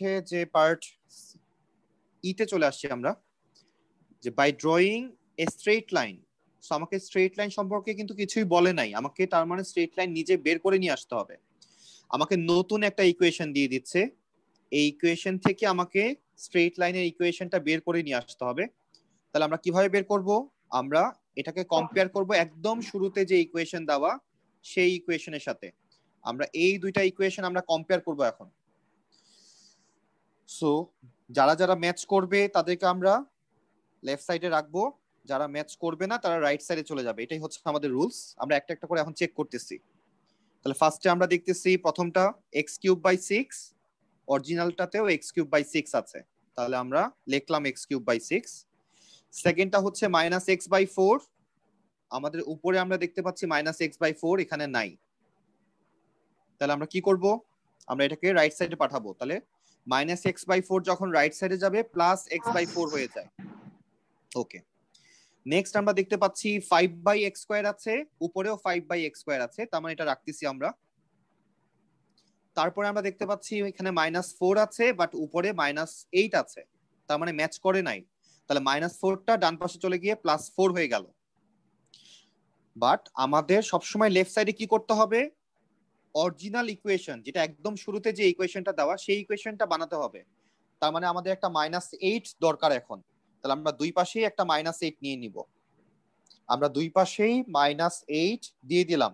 হচ্ছে যে পার্ট ইতে চলে আসছি আমরা, যে by drawing a straight line. So আমাকে স্ট্রেট লাইন সম্পর্কে কিন্তু কিছুই বলে নাই, আমাকে তার মানে স্ট্রেট লাইন নিজে বের করে নিয়ে আসতে হবে। আমাকে নতুন একটা ইকুয়েশন দিয়ে দিচ্ছে, এই ইকুয়েশন থেকে আমাকে স্ট্রেট লাইনের ইকুয়েশনটা বের করে নিয়ে আসতে হবে। তাহলে আমরা কিভাবে বের করব? আমরা এটাকে কম্পেয়ার করব একদম শুরুতে যে ইকুয়েশন দেওয়া সেই ইকুয়েশনের সাথে। আমরা এই দুইটা ইকুয়েশন আমরা কম্পেয়ার করব এখন। সো যারা যারা ম্যাচ করবে তাদেরকে আমরা লেফট সাইডে রাখবো, যারা ম্যাচ করবে না তারা রাইট সাইডে চলে যাবে। এটাই হচ্ছে আমাদের রুলস। আমরা একটা একটা করে এখন চেক করতেছি। তাহলে ফার্স্টে আমরা দেখতেছি প্রথমটা x³/6, অরিজিনালটাতেও x³/6 আছে, তাহলে আমরা লিখলাম x³/6। সেকেন্ডটা হচ্ছে -x/4, আমাদের উপরে আমরা দেখতে পাচ্ছি -x/4 এখানে নাই, তাহলে আমরা কি করব? আমরা এটাকে রাইট সাইডে পাঠাবো। তাহলে -x/4 যখন রাইট সাইডে যাবে +x/4 হয়ে যায়। ওকে, নেক্সট আমরা দেখতে পাচ্ছি 5/x² আছে, উপরেও 5/x² আছে, তার মানে এটা রাখতেছি আমরা। তারপরে আমরা দেখতে পাচ্ছি এখানে -4 আছে, বাট উপরে -8 আছে, তার মানে ম্যাচ করে নাই। তাহলে -4টা ডান পাশে চলে গিয়ে +4 হয়ে গেল। বাট আমাদের সবসময় লেফট সাইডে কি করতে হবে? অরিজিনাল ইকুয়েশন, যেটা একদম শুরুতে যে ইকুয়েশনটা দেওয়া সেই ইকুয়েশনটা বানাতে হবে। তার মানে আমাদের একটা -8 দরকার এখন। তাহলে আমরা দুই পাশেই একটা -8 নিয়ে নিব। আমরা দুই পাশেই -8 দিয়ে দিলাম।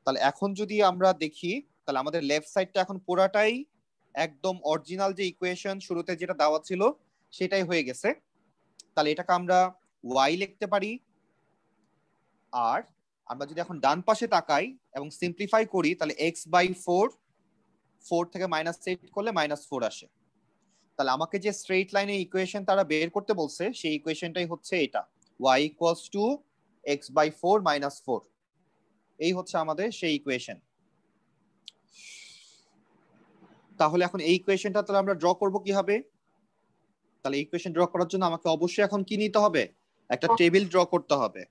তাহলে এখন যদি আমরা দেখি, তাহলে আমাদের লেফট সাইডটা এখন পুরাটাই একদম অরিজিনাল যে ইকুয়েশন শুরুতে যেটা দেওয়া ছিল সেটাই হয়ে গেছে। তাহলে এটাকে আমরা y লিখতে পারি। আর আমরা যদি এখন ডান পাশে তাকাই এবং সিম্পলিফাই করি, তাহলে x/4, 4 থেকে -8 করলে -4 আসে। তাহলে আমাকে যে স্ট্রেট লাইনের ইকুয়েশন তারা বের করতে বলছে সেই ইকুয়েশনটাই হচ্ছে এটা, y = x/4 - 4। এই হচ্ছে আমাদের সেই ইকুয়েশন। তাহলে এখন এই ইকুয়েশনটা তাহলে আমরা ড্র করব কিভাবে? তাহলে ইকুয়েশন ড্র করার জন্য আমাকে অবশ্যই এখন কি নিতে হবে? একটা টেবিল ড্র করতে হবে।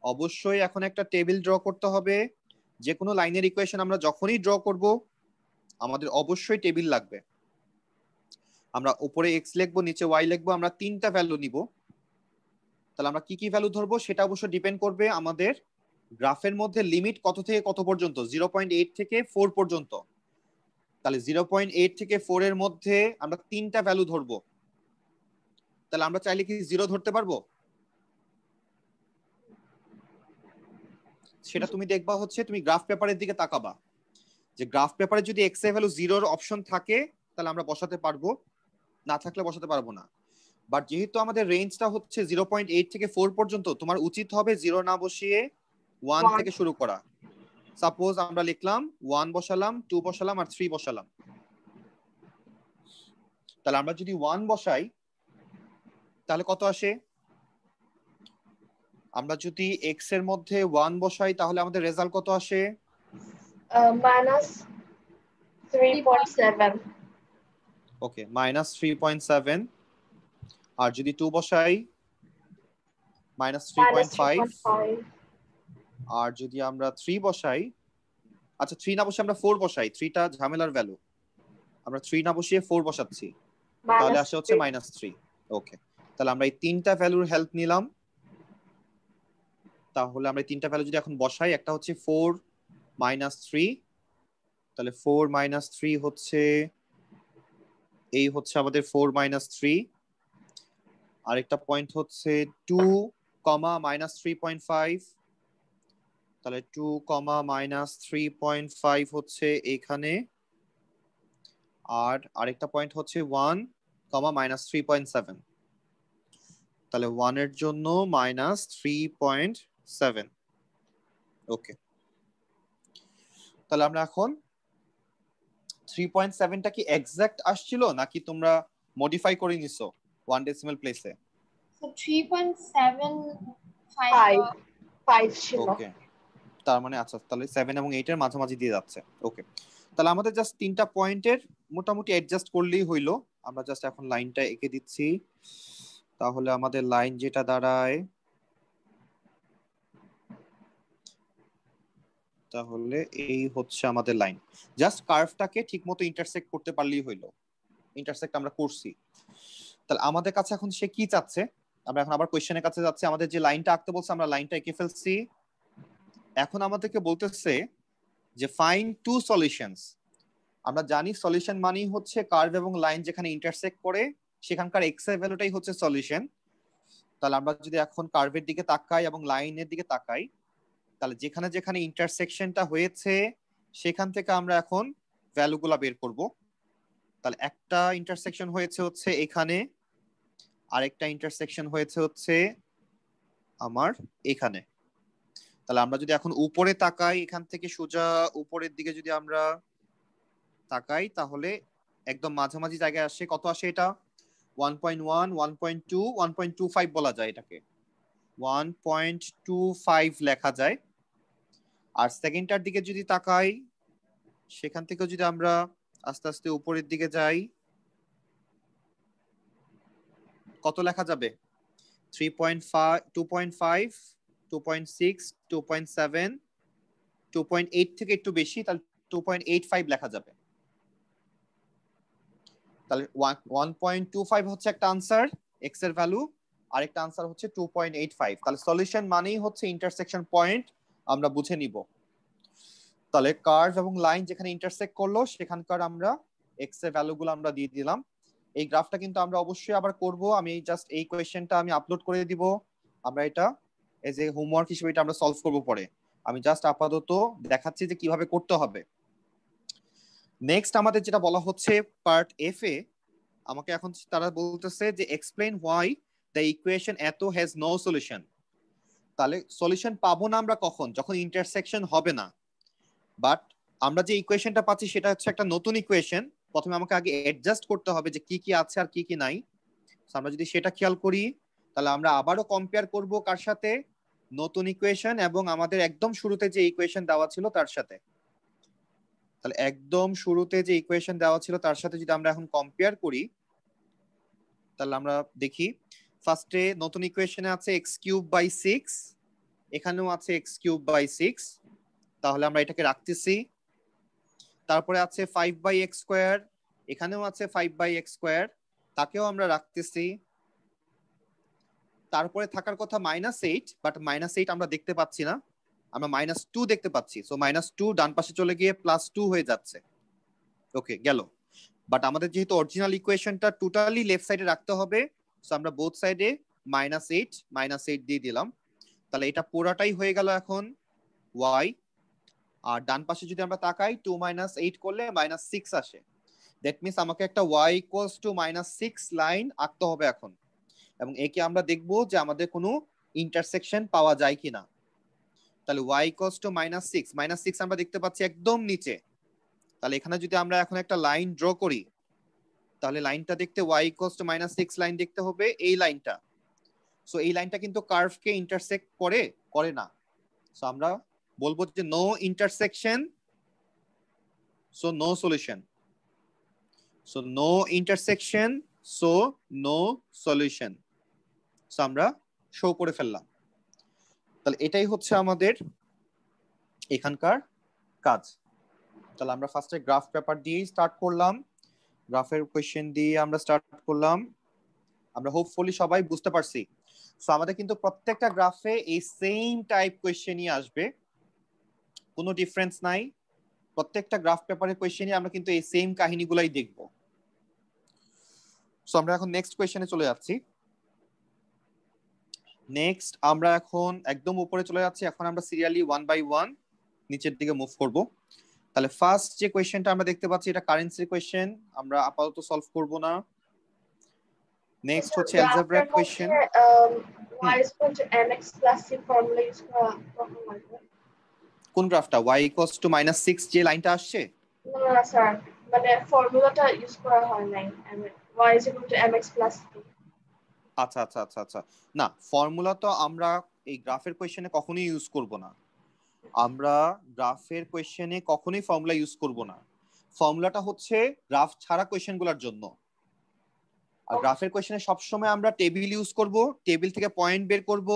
অবশ্যই এখন একটা টেবিল ড্র করতে হবে। যে কোনো লাইনের ইকুয়েশন আমরা যখনই ড্র করব আমাদের অবশ্যই টেবিল লাগবে। আমরা উপরে x লিখবো, নিচে y লিখবো, আমরা তিনটা ভ্যালু নিব। তাহলে আমরা কি কি ভ্যালু ধরবো সেটা অবশ্য ডিপেন্ড করবে আমাদের গ্রাফের মধ্যে লিমিট কত থেকে কত পর্যন্ত, 0.8 থেকে 4 পর্যন্ত। তাহলে 0.8 থেকে 4 এর মধ্যে আমরা তিনটা ভ্যালু ধরবো। তাহলে আমরা চাইলে কি 0 ধরতে পারবো? সেটা তুমি দেখবা হচ্ছে তুমি গ্রাফ পেপারের দিকে তাকাবা, যে গ্রাফ পেপারে যদি x এর ভ্যালু 0 অপশন থাকে তাহলে আমরা বসাতে পারবো, না থাকলে বসাতে পারবো না। বাট যেহেতু আমাদের রেঞ্জটা হচ্ছে 0.8 থেকে 4 পর্যন্ত, তোমার উচিত হবে 0 না বসিয়ে 1 থেকে শুরু করা। সাপোজ আমরা লিখলাম 1 বসালাম, 2 বসালাম আর 3 বসালাম। তাহলে আমরা যদি 1 বসাই তাহলে কত আসে? আমরা যদি x এর মধ্যে 1 বসাই তাহলে আমাদের রেজাল্ট কত আসে? -3.7। ওকে, -3.7। আর যদি 2 বসাই -3.5। আর যদি আমরা 3 বসাই, আচ্ছা 3 না বসে আমরা 4 বসাই, 3টা ঝামেলার ভ্যালু, আমরা 3 না বসিয়ে 4 বসাচ্ছি, তাহলে আসে হচ্ছে -3। ওকে, তাহলে আমরা এই তিনটা ভ্যালুর হেল্প নিলাম। তাহলে আমরা এই তিনটা ভ্যালু যদি এখন বসাই, একটা হচ্ছে 4 - 3, তাহলে 4 - 3 হচ্ছে এই হচ্ছে আমাদের 4 - 3। আরেকটা পয়েন্ট হচ্ছে 2, -3.5, তাহলে 2, -3.5 হচ্ছে এখানে। আর আরেকটা পয়েন্ট হচ্ছে 1, -3.7, তাহলে 1 এর জন্য -3.7। ওকে, তাহলে আমরা এখন 3.7টা কি এক্সাক্ট আসছিল নাকি তোমরা মডিফাই করে নিছো 1 ডেসিমাল প্লেসে? So 3.75 ছিল। ওকে, তার মানে আচ্ছা তাহলে 7 এবং 8 এর মাঝামাঝি দিয়ে যাচ্ছে। ওকে, তাহলে আমাদের জাস্ট তিনটা পয়েন্টের মোটামুটি অ্যাডজাস্ট করলেই হইলো। আমরা জাস্ট এখন লাইনটা এঁকে দিচ্ছি। তাহলে আমাদের লাইন যেটা দাঁড়ায়, তাহলে এই হচ্ছে আমাদের লাইন, জাস্ট কার্ভটাকে ঠিকমতো ইন্টারসেক্ট করতে পারলেই হইলো। ইন্টারসেক্ট আমরা করছি। তাহলে আমাদের কাছে এখন সে কি চাচ্ছে, আমরা এখন আবার কোশ্চেনের কাছে যাচ্ছি। আমাদের যে লাইনটা আঁকতে বলছে আমরা লাইনটা এঁকে ফেলছি। এখন আমাদেরকে বলতেছে যে ফাইন্ড টু সলিউশনস। আমরা জানি সলিউশন মানেই হচ্ছে কার্ভ এবং লাইন যেখানে ইন্টারসেক্ট করে সেখানকার এক্স এর ভ্যালুটাই হচ্ছে সলিউশন। তাহলে আমরা যদি এখন কার্ভের দিকে তাকাই এবং লাইনের দিকে তাকাই, তাহলে যেখানে যেখানে ইন্টারসেকশনটা হয়েছে সেখান থেকে আমরা এখন ভ্যালুগুলা বের করব। তাহলে একটা ইন্টারসেকশন হয়েছে হচ্ছে এখানে, আরেকটা ইন্টারসেকশন হয়েছে হচ্ছে আমার এখানে। তাহলে আমরা যদি এখন উপরে তাকাই, এখান থেকে সোজা উপরের দিকে যদি আমরা তাকাই তাহলে একদম মাঝামাঝি জায়গায় আসে। কত আসে এটা? 1.1, 1.2, 1.25 বলা যায় এটাকে, 1.25 লেখা যায়। আর সেকেন্ডটার দিকে যদি তাকাই, সেখান থেকে যদি আমরা আস্তে আস্তে উপরের দিকে যাই, কত লেখা যাবে? 3.5, 2.5, 2.6, 2.7, 2.8 থেকে একটু বেশি, তাহলে 2.85 লেখা যাবে। তাহলে 1.25 হচ্ছে একটা আনসার, এক্স এর ভ্যালু, আরেকটা আনসার হচ্ছে 2.85। তাহলে সলিউশন মানেই হচ্ছে ইন্টারসেকশন পয়েন্ট, আমরা বুঝে নিব। তাহলে কার্ভ এবং লাইন যেখানে ইন্টারসেক্ট করলো সেখানকার আমরা এক্স এর ভ্যালুগুলো আমরা দিয়ে দিলাম। এই গ্রাফটা কিন্তু আমরা অবশ্যই আবার করব। আমি জাস্ট এই কোয়েশ্চেনটা আমি আপলোড করে দিব, আমরা এটা এজ এ হোমওয়ার্ক হিসেবে এটা আমরা সলভ করব পরে। আমি জাস্ট আপাতত দেখাচ্ছি যে কিভাবে করতে হবে। নেক্সট আমাদের যেটা বলা হচ্ছে পার্ট এফ এ, আমাকে এখন তারা বলতেছে যে এক্সপ্লেইন হোয়াই দ্য ইকুয়েশন এত হ্যাজ নো সলিউশন। তাহলে সলিউশন পাবো না আমরা কখন? যখন ইন্টারসেকশন হবে না। বাট আমরা যে ইকুয়েশনটা পাচ্ছি সেটা হচ্ছে একটা নতুন ইকুয়েশন। প্রথমে আমাকে আগে অ্যাডজাস্ট করতে হবে যে কি কি আছে আর কি কি নাই। আমরা যদি সেটা খেয়াল করি তাহলে আমরা আবারও কম্পেয়ার করব কার সাথে? নতুন ইকুয়েশন এবং আমাদের একদম শুরুতে যে ইকুয়েশন দেওয়া ছিল তার সাথে। তাহলে একদম শুরুতে যে ইকুয়েশন দেওয়া ছিল তার সাথে যদি আমরা এখন কম্পেয়ার করি তাহলে আমরা দেখি ফার্স্টে নতুন ইকুয়েশনে আছে x³/6, এখানেও আছে x³/6, তাহলে আমরা এটাকে রাখতেছি। তারপরে আছে 5/x², এখানেও আছে 5/x², তাকেও আমরা রাখতেছি। তারপরে থাকার কথা -8, বাট -8 আমরা দেখতে পাচ্ছি না, আমরা -2 দেখতে পাচ্ছি। সো -2 ডান পাশে চলে গিয়ে +2 হয়ে যাচ্ছে। ওকে, গেল। বাট আমাদের যেহেতু অরিজিনাল ইকুয়েশনটা টোটালি লেফট সাইডে রাখতে হবে, সো আমরা বোথ সাইডে -8 দিয়ে দিলাম। তাহলে এটা পুরাটাই হয়ে গেল এখন y। আর ডান পাশে যদি আমরা তাকাই 2 - 8 করলে -6 আসে। দ্যাট মিন্স আমাকে একটা y = -6 লাইন আঁকতে হবে এখন, এবং একে আমরা দেখব যে আমাদের কোনো ইন্টারসেকশন পাওয়া যায় কিনা। তাহলে y = -6 আমরা দেখতে পাচ্ছি একদম নিচে। তাহলে এখানে যদি আমরা এখন একটা লাইন ড্র করি তাহলে লাইনটা দেখতে y = -6 লাইন দেখতে হবে এই লাইনটা। সো এই লাইনটা কিন্তু কার্ভকে ইন্টারসেক্ট করে না। সো আমরা বলবো যে no intersection, so no solution. So no intersection, so no solution. So আমরা শো করে ফেললাম। তাহলে এটাই হচ্ছে আমাদের এখানকার কাজ। তাহলে আমরা ফার্স্টে গ্রাফ পেপার দিয়ে স্টার্ট করলাম, গ্রাফের কোশ্চেন দিয়ে আমরা স্টার্ট করলাম। আমরা হোপফুলি সবাই বুঝতে পারছি। সো আমাদের কিন্তু প্রত্যেকটা গ্রাফে এই সেম টাইপ কোশ্চেনই আসবে, কোনো ডিফারেন্স নাই। প্রত্যেকটা গ্রাফ পেপারের কোশ্চেনই আমরা কিন্তু এই সেম কাহিনীগুলাই দেখব। সো আমরা এখন নেক্সট কোশ্চেনে চলে যাচ্ছি। নেক্সট আমরা এখন একদম উপরে চলে যাচ্ছি। এখন আমরা সিরিয়ালি 1 বাই 1 নিচের দিকে মুভ করব। তাহলে ফার্স্ট যে কোশ্চেনটা আমরা দেখতে পাচ্ছি এটা কারেন্সির কোশ্চেন, আমরা আপাতত সলভ করব না। নেক্সট হচ্ছে algebra question. y = mx + c formula use করা কখন লাগবে? কোন গ্রাফটা? y = -6 যে লাইনটা আসছে? না স্যার, মানে ফর্মুলাটা ইউজ করা হয় নাই। y = mx + c। আচ্ছা আচ্ছা আচ্ছা আচ্ছা, না ফর্মুলা তো আমরা এই গ্রাফের কোশ্চেনে কখনোই ইউজ করব না। আমরা গ্রাফের কোশ্চেনে কখনোই ফর্মুলা ইউজ করব না। ফর্মুলাটা হচ্ছে গ্রাফ ছাড়া কোশ্চেনগুলোর জন্য। আর গ্রাফের কোশ্চেনে সবসময় আমরা টেবিল ইউজ করব, টেবিল থেকে পয়েন্ট বের করব,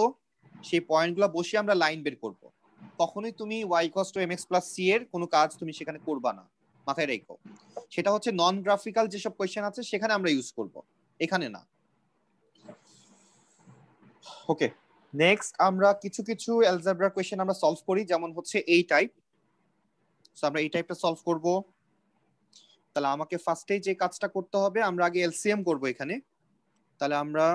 সেই পয়েন্টগুলো বসিয়ে আমরা লাইন বের করব। কখনোই তুমি y equals to mx plus c এর কোনো কাজ তুমি সেখানে করবা না, মাথায় রেখো। সেটা হচ্ছে নন গ্রাফিক্যাল যেসব কোয়েশ্চেন আছে সেখানে আমরা ইউজ করব, এখানে না। ওকে, নেক্সট আমরা কিছু কিছু অ্যালজেব্রা কোয়েশ্চেন আমরা সলভ করি, যেমন হচ্ছে এই টাইপ। সো আমরা এই টাইপটা সলভ করব। তাহলে আমাকে ফার্স্টেই যে কাজটা করতে হবে, আমরা আগে এলসিএম করব এখানে। তাহলে আমরা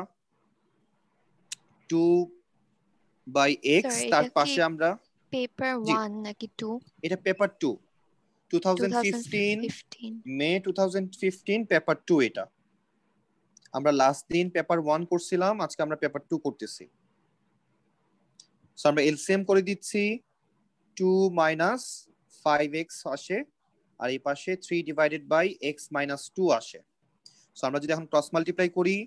2/x, তার পাশে আমরা পেপার জি 1 নাকি 2? এটা পেপার 2, 2015 2015 মে 2015 পেপার 2। এটা আমরা লাস্ট দিন পেপার 1 করছিলাম, আজকে আমরা পেপার 2 করতেছি। সো আমরা এলসিএম করে দিচ্ছি, 2 মাইনাস 5x আসে, আর এই পাশে 3 ডিভাইডেড বাই x মাইনাস 2 আসে। সো আমরা যদি এখন ক্রস মাল্টিপ্লাই করি,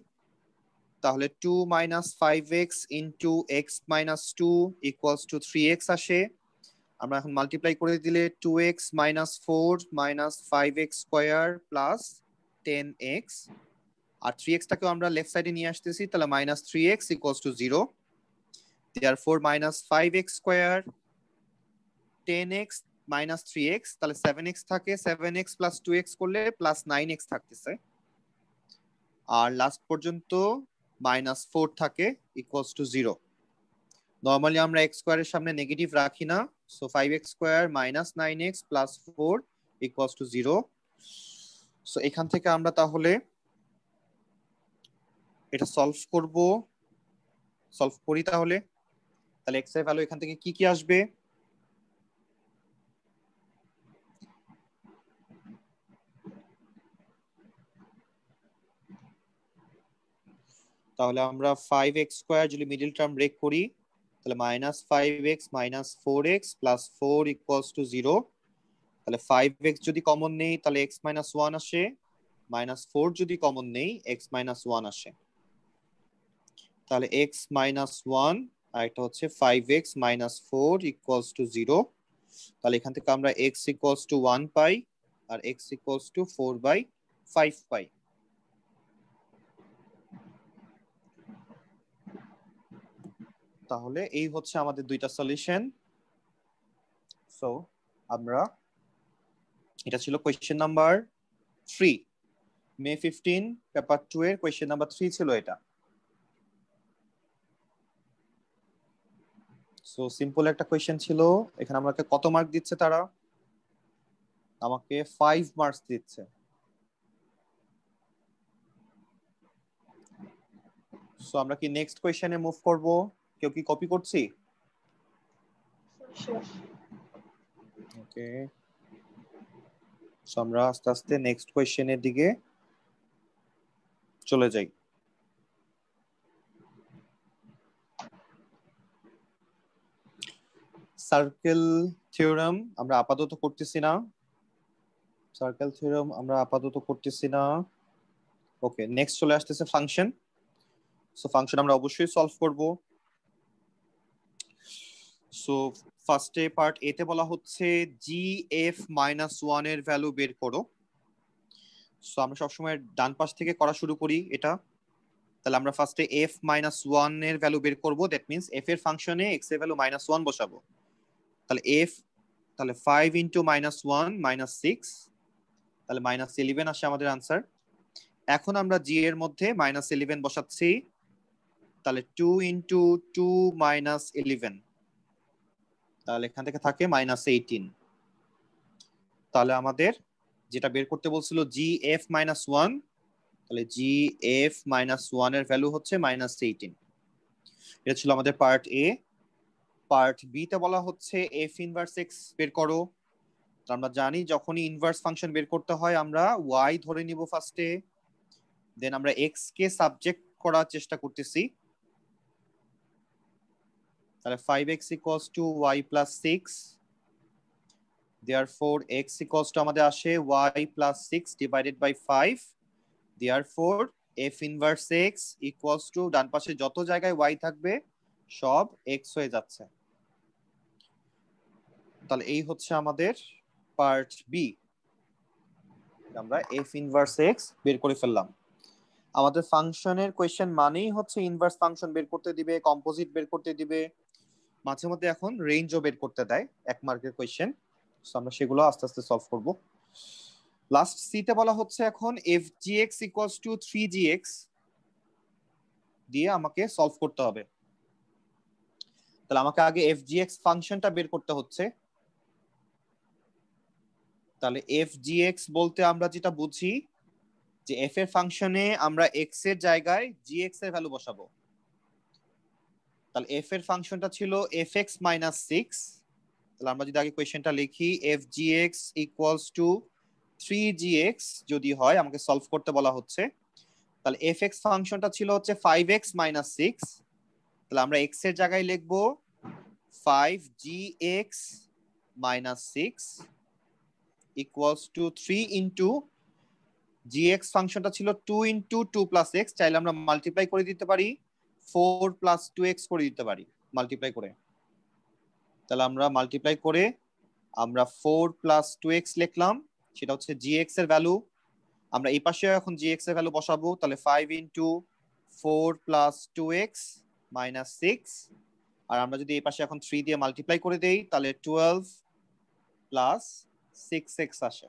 তাহলে 2 minus 5x into x minus 2 equals to 3x আসে। আমরা এখন মাল্টিপ্লাই করে দিলে 2x minus 4 minus 5x square plus 10x, আর 3x টাকেও আমরা লেফট সাইডে নিয়ে আসতেছি, তাহলে minus 3x equals to 0। therefore minus 5x square 10x minus 3x, তাহলে 7x থাকে, 7x প্লাস 2x করলে প্লাস 9x থাকতেছে, আর লাস্ট পর্যন্ত মাইনাস 4 থাকে ইকুয়ালস টু 0। নর্মালি আমরা x স্কোয়ারের সামনে নেগেটিভ রাখি না, so 5x square minus 9x plus 4 equals to 0। So এখান থেকে আমরা তাহলে এটা সলভ করব, সলভ করি তাহলে। তাহলে x এর ভ্যালু এখান থেকে কি কি আসবে? তাহলে আমরা 5x স্কোয়ার যদি মিডল টার্ম ব্রেক করি, তাহলে minus 5x minus 4x plus 4 equals to 0। তাহলে 5x যদি কমন নেই তাহলে x মাইনাস 1 আসে, মাইনাস 4 যদি কমন নেই x মাইনাস 1 আসে, তাহলে x মাইনাস 1 আর এটা হচ্ছে 5x মাইনাস 4 ইকুয়ালস টু 0। তাহলে এখান থেকে আমরা x ইকুয়ালস টু 1 পাই, আর x ইকুয়ালস টু 4/5 পাই। তাহলে এই হচ্ছে আমাদের দুইটা সলিউশন। সো আমরা, এটা ছিল কোয়েশ্চেন নাম্বার 3, মে 15 পেপার 2 এর কোয়েশ্চেন নাম্বার 3 ছিল এটা। সো সিম্পল একটা কোয়েশ্চেন ছিল। এখানে আমাকে কত মার্ক দিচ্ছে তারা? আমাকে 5 মার্কস দিচ্ছে। সো আমরা কি নেক্সট কোয়েশ্চেনে মুভ করব? কেউ কি কপি করছি? ওকে, সো আমরা আস্তে আস্তে নেক্সট কোয়েশ্চেনের দিকে চলে যাই। সার্কেল থিওরেম আমরা আপাতত করতেছি না, সার্কেল থিওরেম আমরা আপাতত করতেছি না। ওকে, নেক্সট চলে আসতেছে ফাংশন। সো ফাংশন আমরা অবশ্যই সলভ করব। সো ফার্স্টে পার্ট এ তে বলা হচ্ছে gf-1 এর ভ্যালু বের করো। সো আমরা সবসময় ডান পাশ থেকে করা শুরু করি এটা। তাহলে আমরা ফার্স্টে f-1 এর ভ্যালু বের করব, দ্যাট মিন্স f এর ফাংশনে x এর ভ্যালু -1 বসাবো। তাহলে তাহলে 5 ইন্টু -1 -6, তাহলে -11 আসে আমাদের আনসার। এখন আমরা g এর মধ্যে -11 বসাচ্ছি, তাহলে 2 ইন্টু 2 -11, তাহলে এখান থেকে থাকে -18। তাহলে আমাদের যেটা বের করতে বলছিল gf-1, তাহলে gf-1 এর ভ্যালু হচ্ছে -18। এটা ছিল আমাদের পার্ট এ। পার্ট বি তে বলা হচ্ছে f ইনভার্স x বের করো। আমরা জানি যখনই ইনভার্স ফাংশন বের করতে হয় আমরা y ধরে নিব ফার্স্টে, দেন আমরা x কে সাবজেক্ট করার চেষ্টা করতেছি। তাহলে 5x equals to y plus 6, therefore x equals to আমাদের আসে y plus 6 divided by 5, therefore f inverse x equals to ডান পাশে যত জায়গায় y থাকবে সব x হয়ে যাচ্ছে। তাহলে এই হচ্ছে আমাদের পার্ট বি, আমরা f inverse x বের করে ফেললাম। আমাদের ফাংশনের কোয়েশ্চেন মানেই হচ্ছে ইনভার্স ফাংশন বের করতে দিবে, কম্পোজিট বের করতে দিবে। মাঝে মধ্যে এখন রেঞ্জও বের করতে দেয় 1 মার্কের কোয়েশ্চেন, সো আমরা সেগুলো আস্তে আস্তে সলভ করব। লাস্ট সিতে বলা হচ্ছে এখন fgx ইকুয়ালস টু 3gx দিয়ে আমাকে সলভ করতে হবে। তাহলে আমাকে আগে fgx ফাংশনটা বের করতে হচ্ছে। তাহলে fgx বলতে আমরা যেটা বুঝি যে f এর ফাংশনে আমরা x এর জায়গায় gx এর ভ্যালু বসাবো। তাহলে f এর ফাংশনটা ছিল fx মাইনাস 6। তাহলে আমরা যদি আগে কোয়েশ্চেনটা লিখি fgx ইকুয়ালস টু 3gx যদি হয়, আমাকে সলভ করতে বলা হচ্ছে। তাহলে fx ফাংশনটা ছিল হচ্ছে 5x মাইনাস 6। তাহলে আমরা x এর জায়গায় লিখবো 5gx minus 6 equals to 3 into gx ফাংশনটা ছিল 2 ইন্টু 2 প্লাস x, চাইলে আমরা মাল্টিপ্লাই করে দিতে পারি, 4 প্লাস 2x করে দিতে পারি মাল্টিপ্লাই করে। তাহলে আমরা মাল্টিপ্লাই করে আমরা 4 প্লাস 2x লিখলাম, সেটা হচ্ছে gx এর ভ্যালু। আমরা এই পাশে এখন gx এর ভ্যালু বসাবো, তাহলে 5 ইন্টু 4 প্লাস 2x মাইনাস 6। আর আমরা যদি এই পাশে এখন 3 দিয়ে মাল্টিপ্লাই করে দেই, তাহলে 12 প্লাস 6x আসে।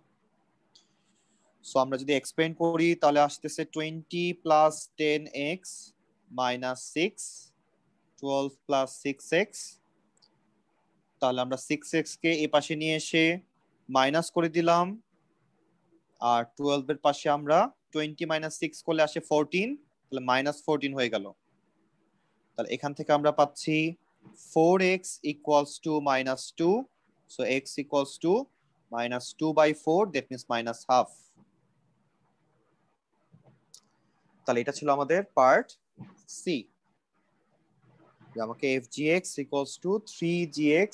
সো আমরা যদি এক্সপ্লেইন করি তাহলে আসতেছে 20 plus 10x minus 6, 12 plus 6x। তাহলে আমরা 6x কে এই পাশে নিয়ে এসে মাইনাস করে দিলাম, আর 12 এর পাশে আমরা 20 মাইনাস 6 করলে আসে 14, তাহলে মাইনাস 14 হয়ে গেল। তাহলে এখান থেকে আমরা পাচ্ছি 4x equals to minus 2, so x equals two minus 2/4, that means minus half. তাহলে এটা ছিল আমাদের পার্ট সি, আমাকে fgx ইকুয়ালস টু 3gx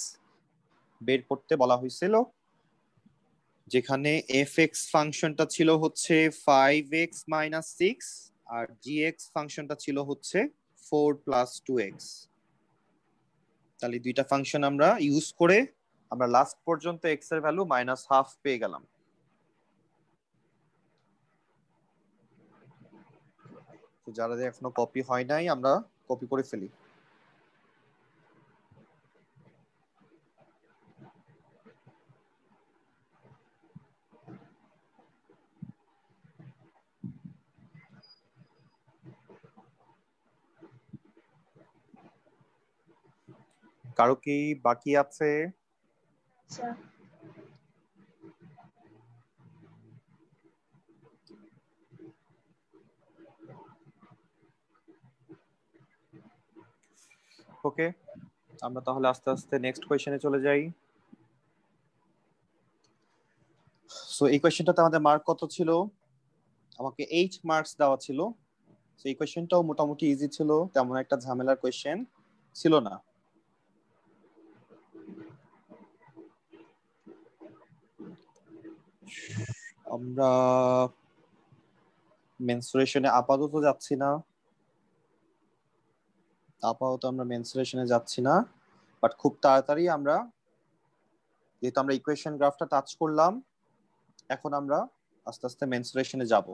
বের করতে বলা হয়েছিল, যেখানে fx ফাংশনটা ছিল হচ্ছে 5x মাইনাস 6 আর gx ফাংশনটা ছিল হচ্ছে 4 প্লাস 2x। তাহলে দুইটা ফাংশন আমরা ইউজ করে আমরা লাস্ট পর্যন্ত x এর ভ্যালু মাইনাস হাফ পেয়ে গেলাম। তো যারা এখনো কপি হয় নাই, আমরা কপি করে ফেলি। কারো কি বাকি আছে? আচ্ছা, ওকে, আমরা তাহলে আস্তে আস্তে নেক্সট কোয়েশ্চেনে চলে যাই। সো এই কোয়েশ্চেনটাতে আমাদের মার্ক কত ছিল? আমাকে 8 মার্কস দেওয়া ছিল। সো এই কোয়েশ্চেনটাও মোটামুটি ইজি ছিল, তেমন একটা ঝামেলার কোয়েশ্চেন ছিল না। আমরা মেনসুরেশনে আপাতত যাচ্ছি না, বাট খুব তাড়াতাড়ি আমরা, যেহেতু আমরা ইকুয়েশন গ্রাফটা টাচ করলাম, এখন আমরা আস্তে আস্তে মেনসুরেশনে যাব।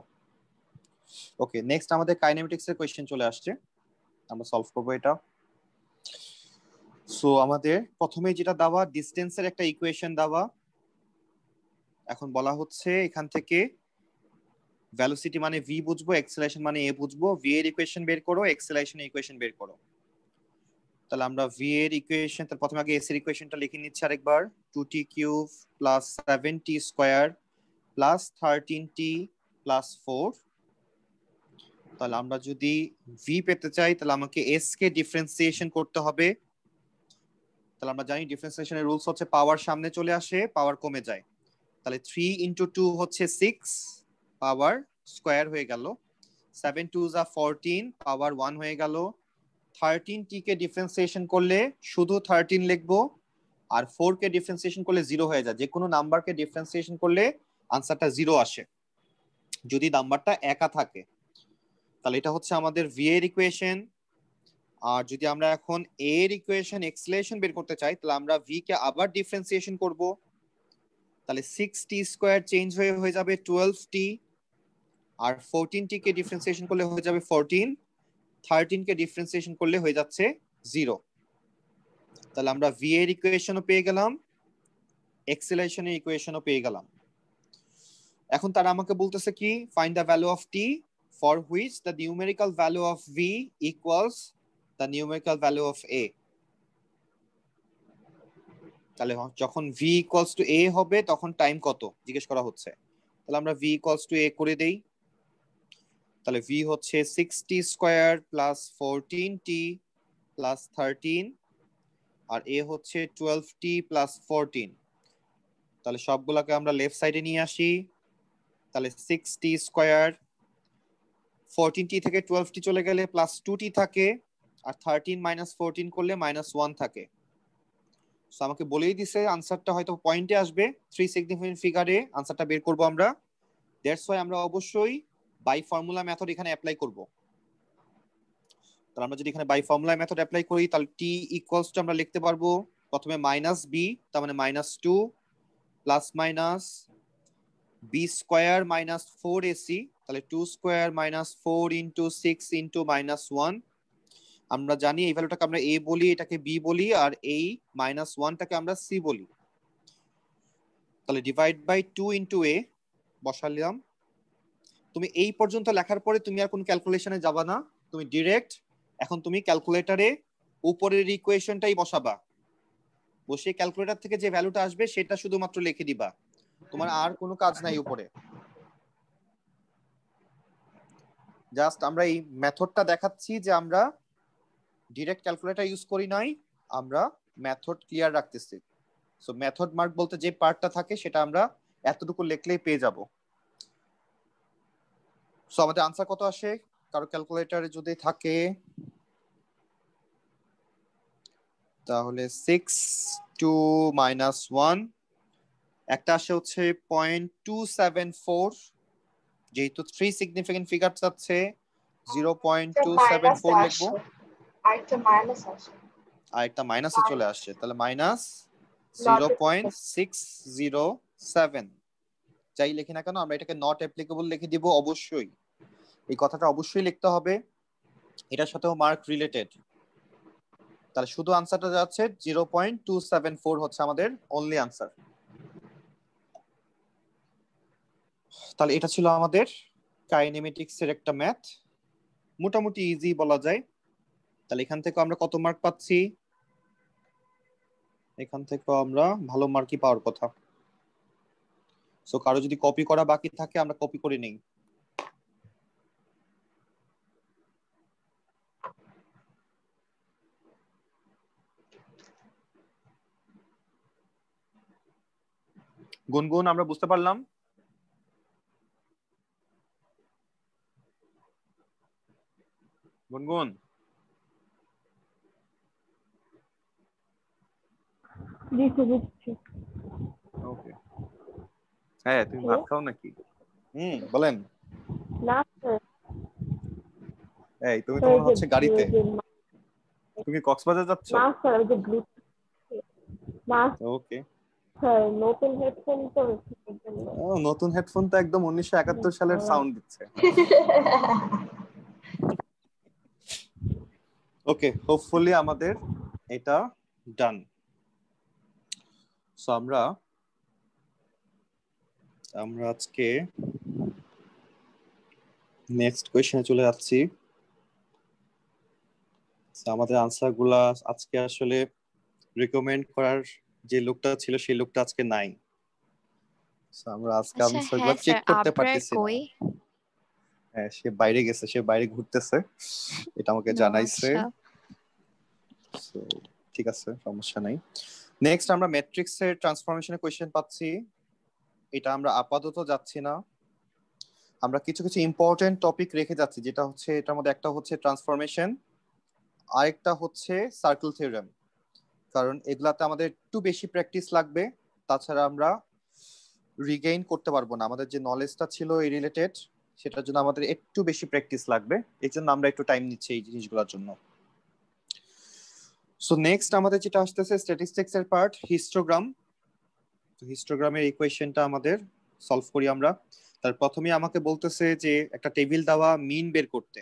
ওকে, নেক্সট আমাদের কাইনেমেটিক্স এর কোয়েশ্চেন চলে আসছে, আমরা সলভ করব এটা। সো আমাদের প্রথমে যেটা দেওয়া, ডিসটেন্সের একটা ইকুয়েশন দেওয়া। এখন বলা হচ্ছে এখান থেকে ভেলোসিটি মানে v বুঝবো, এক্সেলারেশন মানে a বুঝবো, v এর ইকুয়েশন বের করো, এক্সেলারেশনের ইকুয়েশন বের করো। তাহলে আমরা v এর ইকুয়েশন, তার প্রথমে আগে s এর ইকুয়েশনটা লিখে নিচ্ছি আরেকবার। 2t cube plus 7t square plus 13t plus 4। তাহলে আমরা যদি v পেতে চাই, তাহলে আমাকে s কে ডিফারেন্সিয়েশন করতে হবে। তাহলে আমরা জানি ডিফারেন্সিয়েশনের রুলস হচ্ছে পাওয়ার সামনে চলে আসে, পাওয়ার কমে যায়। তাহলে 3 ইন্টু 2 হচ্ছে 6, পাওয়ার স্কয়ার হয়ে গেল। 7 2 যা 14, পাওয়ার 1 হয়ে গেল। 13t কে ডিফারেন্সিয়েশন করলে শুধু 13 লিখবো, আর 4 কে ডিফারেন্সিয়েশন করলে 0 হয়ে যায়। যে কোনো নাম্বারকে ডিফারেন্সিয়েশন করলে আনসারটা 0 আসে যদি নাম্বারটা একা থাকে। তাহলে এটা হচ্ছে আমাদের v এর ইকুয়েশন। আর যদি আমরা এখন a এর ইকুয়েশন এক্সেলারেশন বের করতে চাই, তাহলে আমরা v কে আবার ডিফারেন্সিয়েশন করব। তাহলে 6t স্কয়ার চেঞ্জ হয়ে যাবে 12t, আর 14t কে ডিফারেন্সিয়েশন করলে হয়ে যাবে 14, 13 কে ডিফারেন্সিয়েশন করলে হয়ে যাচ্ছে 0। তাহলে আমরা v এর ইকুয়েশনও পেয়ে গেলাম, এক্সেলারেশনের ইকুয়েশনও পেয়ে গেলাম। এখন তারা আমাকে বলতেছে কি, find the value of t for which the numerical value of v equals the numerical value of a। তাহলে যখন v equals to a হবে তখন টাইম কত জিজ্ঞেস করা হচ্ছে। তাহলে আমরা v equals to a করে দেই। তাহলে v হচ্ছে 6t square plus 14t plus 13 আর a হচ্ছে 12t প্লাস 14। তাহলে সবগুলোকে আমরা লেফট সাইডে নিয়ে আসি। তাহলে 6t স্কয়ার, 14t থেকে 12t চলে গেলে প্লাস 2t থাকে, আর 13 মাইনাস 14 করলে মাইনাস 1 থাকে। সো আমাকে বলেই দিছে আনসারটা হয়তো পয়েন্টে আসবে, 3 সিগনিফিকেন্ট ফিগারে আনসারটা বের করব আমরা। দ্যাটস ওয়াই আমরা অবশ্যই বাই ফর্মুলা মেথড এখানে অ্যাপ্লাই করব। তাহলে আমরা যদি এখানে বাই ফর্মুলা মেথড অ্যাপ্লাই করি তাহলে t ইকুয়ালস টু আমরা লিখতে পারবো প্রথমে মাইনাস b, তার মানে minus 2 plus minus b square minus 4ac, তাহলে 2 square minus 4 into 6 into minus 1। আমরা জানি এই ভ্যালুটাকে আমরা a বলি, এটাকে b বলি, আর এই মাইনাস 1টাকে আমরা c বলি। তাহলে ডিভাইড বাই 2 ইনটু a বসালাম। তুমি এই পর্যন্ত লেখার পরে তুমি আর কোন ক্যালকুলেশনে যাবা না, তুমি ডাইরেক্ট এখন তুমি ক্যালকুলেটরে উপরের ইকুয়েশনটাই বসাবা, বসে ক্যালকুলেটর থেকে যে ভ্যালুটা আসবে সেটা শুধুমাত্র লিখে দিবা, তোমার আর কোনো কাজ নাই উপরে। জাস্ট আমরা এই মেথডটা দেখাচ্ছি যে আমরা ডাইরেক্ট ক্যালকুলেটর ইউজ করি নাই, আমরা মেথড ক্লিয়ার রাখতেছি। সো মেথড মার্ক বলতে যে পার্টটা থাকে সেটা আমরা এতটুকু লিখলেই পেয়ে যাব। সো আমাদের আনসার কত আসে কারো ক্যালকুলেটরে যদি থাকে, তাহলে 6 টু মাইনাস 1, একটা আসে হচ্ছে 0.274, যেহেতু 3 সিগনিফিকেন্ট ফিগার আছে 0.274 লিখবো, আরেকটা মাইনাস আসে, আরেকটা মাইনাসে চলে আসছে, তাহলে মাইনাস 0.607। যাই লিখি না কেন আমরা এটাকে নট অ্যাপ্লিকেবল লিখে দিব অবশ্যই, এই কথাটা অবশ্যই লিখতে হবে, এটার সাথেও মার্ক রিলেটেড। তাহলে শুধু আনসারটা যাচ্ছে 0.274 হচ্ছে আমাদের অনলি আনসার। তাহলে এটা ছিল আমাদের কাইনেমেটিক্স এর একটা ম্যাথ, মোটামুটি ইজি বলা যায়। তাহলে এখান থেকে আমরা কত মার্ক পাচ্ছি, এখান থেকে আমরা ভালো মার্কই পাওয়ার কথা। সো কারো যদি কপি করা বাকি থাকে আমরা কপি করে নেই। গুনগুন আমরা বুঝতে পারলাম? গুনগুন জি বুঝছি। ওকে, হ্যাঁ তুমি ভাত খাও নাকি? বলেন। না স্যার, এই তুমি তো মনে হচ্ছে গাড়িতে, তুমি কক্সবাজার যাচ্ছ? না স্যার ওই যে ব্লুটুথ, না ওকে, স্যার নতুন হেডফোন তো নতুন হেডফোন তো একদম 1971 সালের সাউন্ড দিচ্ছে। ওকে, হোপফুলি আমাদের এটা ডান। সো আমরা আজকে নেক্সট কোয়েশ্চেনে চলে যাচ্ছি। আমাদের আনসার গুলা আজকে আসলে রিকমেন্ড করার যে লোকটা ছিল সেই লোকটা আজকে নাই, আমরা আজকে আনসার গুলা চেক করতে পারতেছি না। হ্যাঁ সে বাইরে গেছে, সে বাইরে ঘুরতেছে, এটা আমাকে জানাইছে। ঠিক আছে, সমস্যা নাই। নেক্সট আমরা ম্যাট্রিক্স এর ট্রান্সফরমেশনের কোশ্চেন পাচ্ছি, এটা আমরা আপাতত যাচ্ছি না, আমরা কিছু কিছু ইম্পর্টেন্ট টপিক রেখে যাচ্ছি, যেটা হচ্ছে এটার মধ্যে একটা হচ্ছে ট্রান্সফরমেশন, আরেকটা হচ্ছে সার্কেল থিওরেম, কারণ এগুলাতে আমাদের একটু বেশি প্র্যাকটিস লাগবে, তাছাড়া আমরা রিগেইন করতে পারবো না, আমাদের যে নলেজটা ছিল এই রিলেটেড সেটার জন্য আমাদের একটু বেশি প্র্যাকটিস লাগবে, এই জন্য আমরা একটু টাইম নিচ্ছি এই জিনিসগুলোর জন্য। সো নেক্সট আমাদের যেটা আসতেছে স্ট্যাটিস্টিক্স এর পার্ট, হিস্টোগ্রাম। তো হিস্টোগ্রামের ইকুয়েশনটা আমাদের সলভ করি আমরা। তার প্রথমে আমাকে বলতেছে যে একটা টেবিল দেওয়া মিন বের করতে।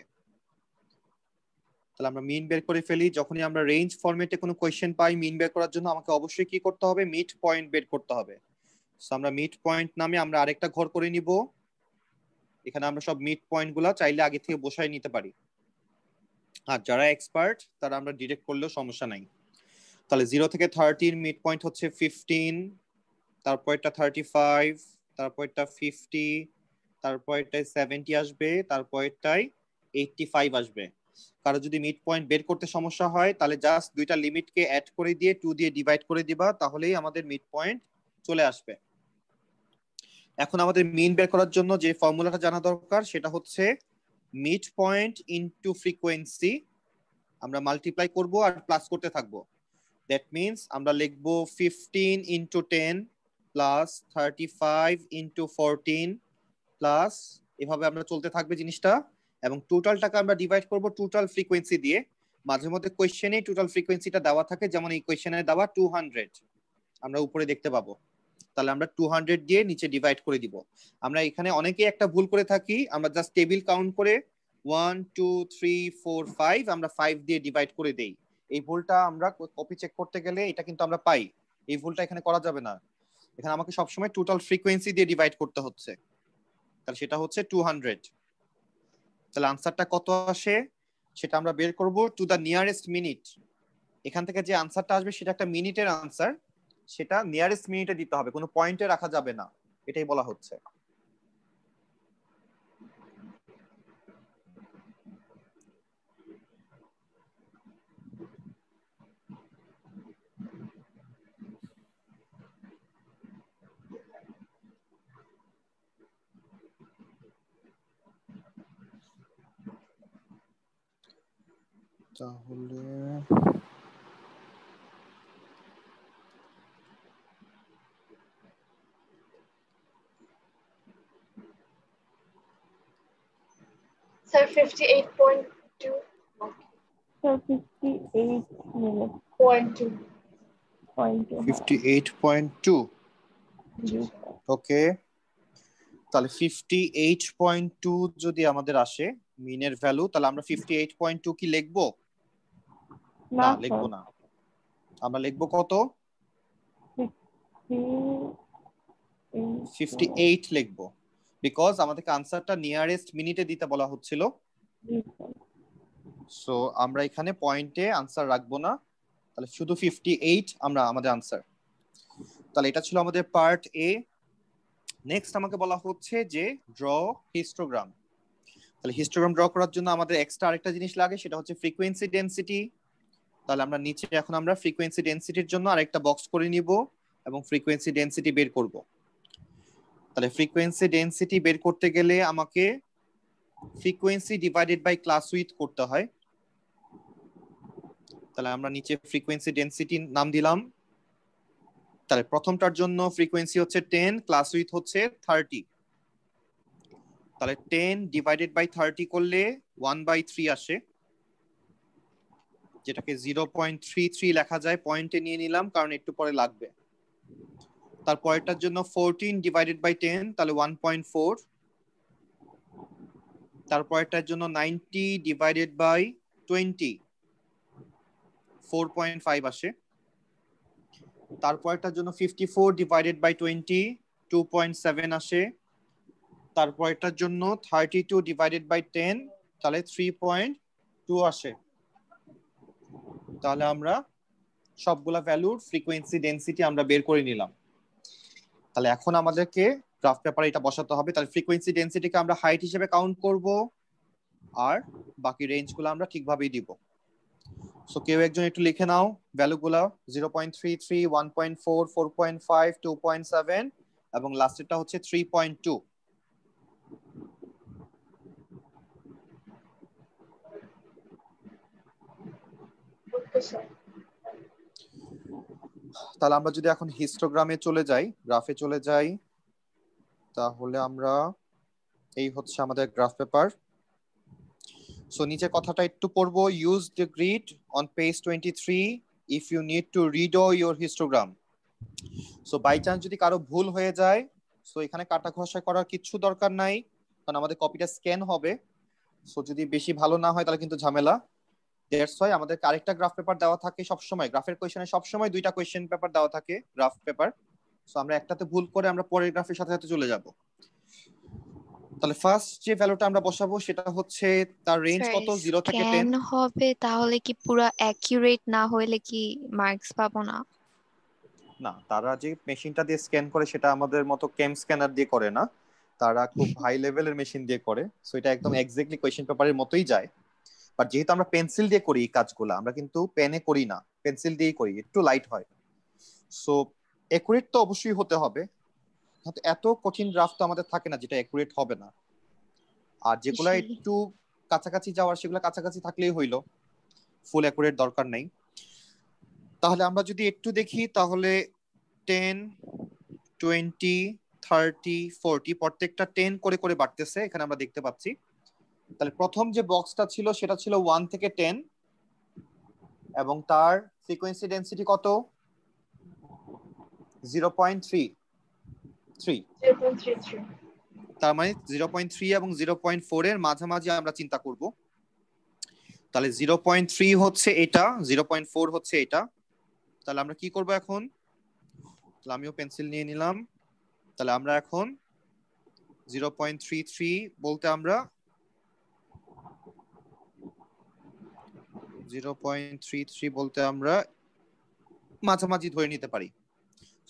তাহলে আমরা মিন বের করে ফেলি। যখনই আমরা রেঞ্জ ফরম্যাটে কোনো কোয়েশ্চেন পাই, মিন বের করার জন্য আমাকে অবশ্যই কি করতে হবে, মিড পয়েন্ট বের করতে হবে। সো আমরা মিড পয়েন্ট নামে আমরা আরেকটা ঘর করে নিব। এখানে আমরা সব মিড পয়েন্ট গুলা চাইলে আগে থেকে বসাই নিতে পারি, আর যারা এক্সপার্ট তারা আমরা ডিরেক্ট করলেও সমস্যা নাই। তাহলে 0 থেকে 30 মিড পয়েন্ট হচ্ছে 15, তারপরটা 35, তারপরটা 50, তারপরটায় 70 আসবে, তারপরটায় 85 আসবে। কারো যদি মিড পয়েন্ট বের করতে সমস্যা হয় তাহলে জাস্ট দুইটা লিমিটকে অ্যাড করে দিয়ে 2 দিয়ে ডিভাইড করে দিবা, তাহলেই আমাদের মিড পয়েন্ট চলে আসবে। এখন আমাদের মিন বের করার জন্য যে ফর্মুলাটা জানা দরকার সেটা হচ্ছে মিড পয়েন্ট ইনটু ফ্রিকোয়েন্সি। আমরা মাল্টিপ্লাই করব আর প্লাস করতে থাকবো। দ্যাট মিন্স আমরা লিখবো 15 ইনটু 10 প্লাস 35 ইনটু 14 প্লাস, এভাবে আমরা চলতে থাকবে জিনিসটা। এবং টোটালটাকে আমরা ডিভাইড করব টোটাল ফ্রিকোয়েন্সি দিয়ে। মাঝে মধ্যে কোয়েশ্চেনে টোটাল ফ্রিকোয়েন্সিটা দেওয়া থাকে, যেমন এই কোয়েশ্চেনে দেওয়া 200, আমরা উপরে দেখতে পাবো। তাহলে আমরা 200 দিয়ে নিচে ডিভাইড করে দিব। আমরা এখানে অনেকেই একটা ভুল করে থাকি, আমরা জাস্ট টেবিল কাউন্ট করে 1 2 3 4 5 আমরা 5 দিয়ে ডিভাইড করে দেই। এই ভুলটা আমরা কপি চেক করতে গেলে এটা কিন্তু আমরা পাই, এই ভুলটা এখানে করা যাবে না। এখানে আমাকে সবসময় টোটাল ফ্রিকোয়েন্সি দিয়ে ডিভাইড করতে হচ্ছে। তাহলে সেটা হচ্ছে 200। তাহলে আনসারটা কত আসে সেটা আমরা বের করব টু দা নিয়ারেস্ট মিনিট। এখান থেকে যে আনসারটা আসবে সেটা একটা মিনিটের আনসার, সেটা নিয়ারেস্ট মিনিটে দিতে হবে, কোনো পয়েন্টে রাখা যাবে না, এটাই বলা হচ্ছে। তাহলে Sir, 58.2. So 58 minutes. Point 2. 58.2। জি ওকে, তাহলে 58.2 যদি আমাদের আসে মিনের ভ্যালু, তাহলে আমরা 58.2 কি লিখবো? না, লিখবো না। আমরা লিখবো কত? 58 লিখবো, বিকজ আমাদেরকে আনসারটা নিয়ারেস্ট মিনিটে দিতে বলা হচ্ছিল। সো আমরা এখানে পয়েন্টে আনসার রাখবো না, তাহলে শুধু 58 আমরা আমাদের আনসার। তাহলে এটা ছিল আমাদের পার্ট এ। নেক্সট আমাকে বলা হচ্ছে যে ড্র হিস্টোগ্রাম। তাহলে হিস্টোগ্রাম ড্র করার জন্য আমাদের এক্সট্রা আরেকটা জিনিস লাগে, সেটা হচ্ছে ফ্রিকোয়েন্সি ডেনসিটি। তাহলে আমরা নিচে এখন আমরা ফ্রিকোয়েন্সি ডেনসিটির জন্য আরেকটা বক্স করে নিব এবং ফ্রিকোয়েন্সি ডেনসিটি বের করব। তাহলে ফ্রিকোয়েন্সি ডেনসিটি বের করতে গেলে আমাকে frequency divided by class width করতে হয়। তাহলে আমরা নিচে ফ্রিকোয়েন্সি ডেনসিটি নাম দিলাম। তাহলে প্রথমটার জন্য ফ্রিকোয়েন্সি হচ্ছে 10, ক্লাস উইডথ হচ্ছে 30। তাহলে 10 ডিভাইডেড বাই 30 করলে 1/3 আসে, যেটাকে 0.33 লেখা যায়, পয়েন্টে নিয়ে নিলাম কারণ একটু পরে লাগবে। তারপরেরটার জন্য 14 ডিভাইডেড বাই 10, তাহলে 1.4। তারপরেরটার জন্য 90 ডিভাইডেড বাই 20, 4.5 আসে। তারপরেরটার জন্য 54 ডিভাইডেড বাই 20, 2.7 আসে। তারপরেরটার জন্য 32 ডিভাইডেড বাই 10, তাহলে 3.2 আসে। তাহলে আমরা সবগুলা ভ্যালুর ফ্রিকোয়েন্সি ডেনসিটি আমরা বের করে নিলাম। তাহলে এখন আমাদেরকে গ্রাফ পেপারে এটা বসাতে হবে। তাহলে ফ্রিকোয়েন্সি ডেনসিটিকে আমরা হাইট হিসেবে কাউন্ট করব, আর বাকি রেঞ্জগুলো আমরা ঠিকভাবেই দিব। সো কেউ একজন একটু লিখে নাও ভ্যালুগুলো, 0.33, 1.4, 4.5, 2.7 এবং লাস্টেরটা হচ্ছে 3.2। Okay, sir. তাহলে আমরা যদি এখন হিস্টোগ্রামে চলে যাই, গ্রাফে চলে যাই, তাহলে আমরা এই হচ্ছে আমাদের গ্রাফ পেপার। সো নিচে কথাটা একটু পড়বো, use the grid on page 23 if you need to redo your histogram. So by chance যদি কারো ভুল হয়ে যায়, সো এখানে কাটা ঘষা করার কিছু দরকার নাই, কারণ আমাদের কপিটা স্ক্যান হবে। সো যদি বেশি ভালো না হয় তাহলে কিন্তু ঝামেলা। দ্যাটস ওয়াই আমাদের আরেকটা গ্রাফ পেপার দেওয়া থাকে সবসময়, গ্রাফের কোয়েশ্চেনে সবসময় দুইটা কোয়েশ্চেন পেপার দেওয়া থাকে গ্রাফ পেপার। সো আমরা একটাতে ভুল করে আমরা পরের গ্রাফের সাথে সাথে চলে যাব। তাহলে ফার্স্ট যে ভ্যালুটা আমরা বসাবো সেটা হচ্ছে তার রেঞ্জ কত, 0 থেকে 10। স্ক্যান হবে তাহলে কি পুরো অ্যাকিউরেট না হলে কি মার্কস পাবো না? না, তারা যে মেশিনটা দিয়ে স্ক্যান করে সেটা আমাদের মতো কেম স্ক্যানার দিয়ে করে না, তারা খুব হাই লেভেলের মেশিন দিয়ে করে। সো এটা একদম এক্স্যাক্টলি কোয়েশ্চেন পেপারের মতোই যায়। বাট যেহেতু আমরা পেন্সিল দিয়ে করি এই কাজগুলো, আমরা কিন্তু পেনে করি না, পেন্সিল দিয়েই করি, একটু লাইট হয়। সো একুরেট তো অবশ্যই হতে হবে, এত কঠিন গ্রাফ তো আমাদের থাকে না যেটা একুরেট হবে না। আর যেগুলো একটু কাছাকাছি যাওয়ার সেগুলো কাছাকাছি থাকলেই হইলো, ফুল একুরেট দরকার নাই। তাহলে আমরা যদি একটু দেখি তাহলে 10, 20, 30, 40 প্রত্যেকটা 10 করে করে বাড়তেছে এখানে আমরা দেখতে পাচ্ছি। তাহলে প্রথম যে বক্সটা ছিল সেটা ছিল 1 থেকে 10 এবং তার ফ্রিকোয়েন্সি ডেনসিটি কত, 0.33। তার মানে 0.3 এবং 0.4 এর মাঝামাঝি আমরা চিন্তা করব। তাহলে 0.3 হচ্ছে এটা, 0.4 হচ্ছে এটা। তাহলে আমরা কি করব এখন, তাহলে আমিও পেন্সিল নিয়ে নিলাম। তাহলে আমরা এখন 0.33 বলতে আমরা 0.33 বলতে আমরা মাঝামাঝি ধরে নিতে পারি।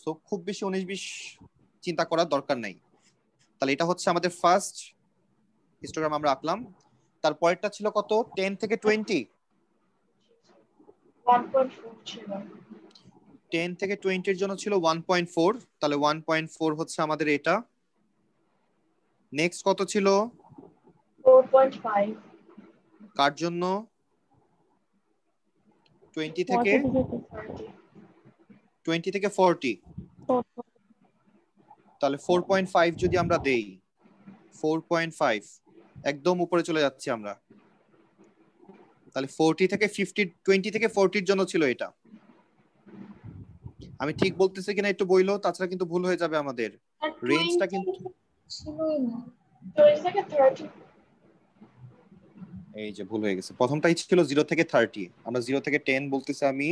সো খুব বেশি 19-20 চিন্তা করার দরকার নাই। তাহলে এটা হচ্ছে আমাদের ফার্স্ট হিস্টোগ্রাম আমরা আঁকলাম। তারপরেরটা ছিল কত, 10 থেকে 20। 10 থেকে 20 এর জন্য ছিল 1.4। তাহলে 1.4 হচ্ছে আমাদের এটা। নেক্সট কত ছিল, 4.5। কার জন্য, 20 থেকে 40। তাহলে 4.5 যদি আমরা দেই, 4.5 একদম উপরে চলে যাচ্ছি আমরা। তাহলে 40 থেকে 50, 20 থেকে 40 এর জন্য ছিল এটা। আমি ঠিক বলতেছি কিনা একটু বইলো, তাছাড়া কিন্তু ভুল হয়ে যাবে আমাদের রেঞ্জটা কিন্তু। এই যে ভুল হয়ে গেছে, প্রথমটাই ছিল 0 থেকে 30, আমরা 0 থেকে 10 বলতেছি, আমি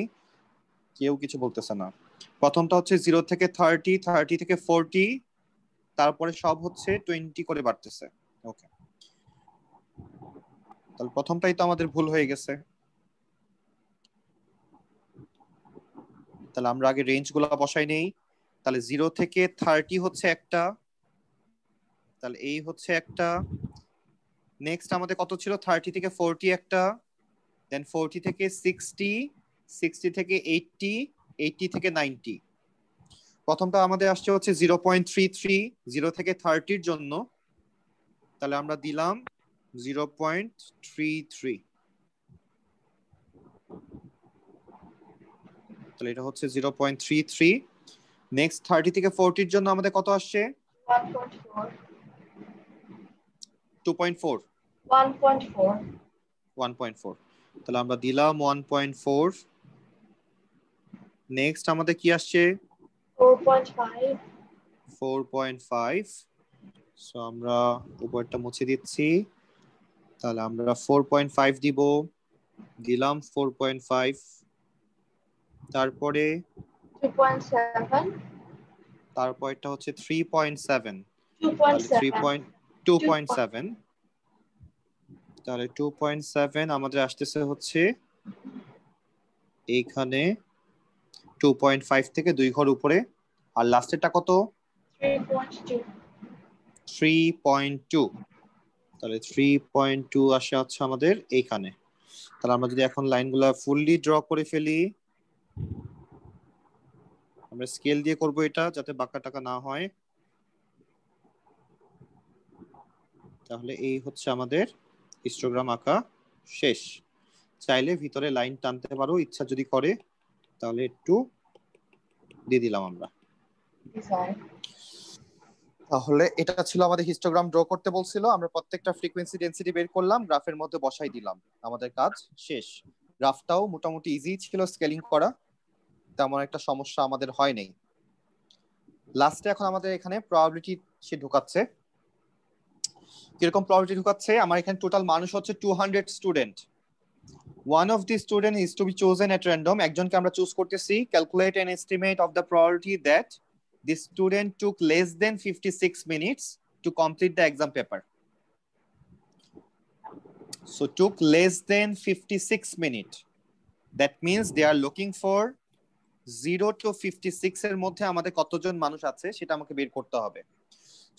কেউ কিছু বলতেছে না। প্রথমটা হচ্ছে 0 থেকে 30, 30 থেকে 40, তারপরে সব হচ্ছে 20 করে বাড়তেছে। ওকে, তাহলে প্রথমটাই তো আমাদের ভুল হয়ে গেছে। তাহলে আমরা আগে রেঞ্জ গুলো বসাই নেই। তাহলে 0 থেকে 30 হচ্ছে একটা, তাহলে এই হচ্ছে একটা। নেক্সট আমাদের কত ছিল, 30 থেকে 40 একটা, দেন 40 থেকে 60, 60 থেকে 80, 80 থেকে 90। প্রথমটা আমাদের আসছে হচ্ছে 0.33, 0 থেকে 30 এর জন্য। তাহলে আমরা দিলাম 0.33। তাহলে এটা হচ্ছে 0.33। নেক্সট 30 থেকে 40 এর জন্য আমাদের কত আসছে, 2.4, 1.4। তাহলে আমরা দিলাম 1.4। নেক্সট আমাদের কি আসছে, 4.5। সো আমরা উপরটা মুছে দিচ্ছি। তাহলে আমরা 4.5 দিব, দিলাম 4.5। তারপরে 2.7, তারপরটা হচ্ছে 3.7, 2.7, 2.7। তাহলে 2.7 আমাদের আসতেছে হচ্ছে এইখানে 2.5 থেকে 2 ঘর উপরে। আর লাস্টেরটা কত, 3.2। তাহলে 3.2 আসে হচ্ছে আমাদের এইখানে। তাহলে আমরা যদি এখন লাইনগুলো ফুললি ড্র করে ফেলি, আমরা স্কেল দিয়ে করব এটা যাতে বাঁকা টাকা না হয়। তাহলে এই হচ্ছে আমাদের হিস্টোগ্রাম আঁকা শেষ। চাইলে ভিতরে লাইন টানতে পারো ইচ্ছা যদি করে, তাহলে একটু দিয়ে দিলাম আমরা। তাহলে এটা ছিল আমাদের হিস্টোগ্রাম ড্র করতে বলছিল, আমরা প্রত্যেকটা ফ্রিকোয়েন্সি ডেনসিটি বের করলাম, গ্রাফের মধ্যে বসাই দিলাম, আমাদের কাজ শেষ। গ্রাফটাও মোটামুটি ইজি ছিল স্কেলিং করা, তেমন একটা সমস্যা আমাদের হয় নাই। লাস্টে এখন আমাদের এখানে প্রবাবিলিটি সে ঢুকাচ্ছে। কিরকম প্রবাবিলিটি ঢুকাচ্ছে, আমার এখানে টোটাল মানুষ হচ্ছে 200 student. One of the student is to be chosen at random. একজনকে আমরা চুজ করতেছি. Calculate an estimate of the probability that the student took less than 56 minutes to complete the exam paper. So took less than 56 minutes. That means they are looking for 0 to 56 এর মধ্যে আমাদের কতজন মানুষ আছে সেটা আমাকে বের করতে হবে।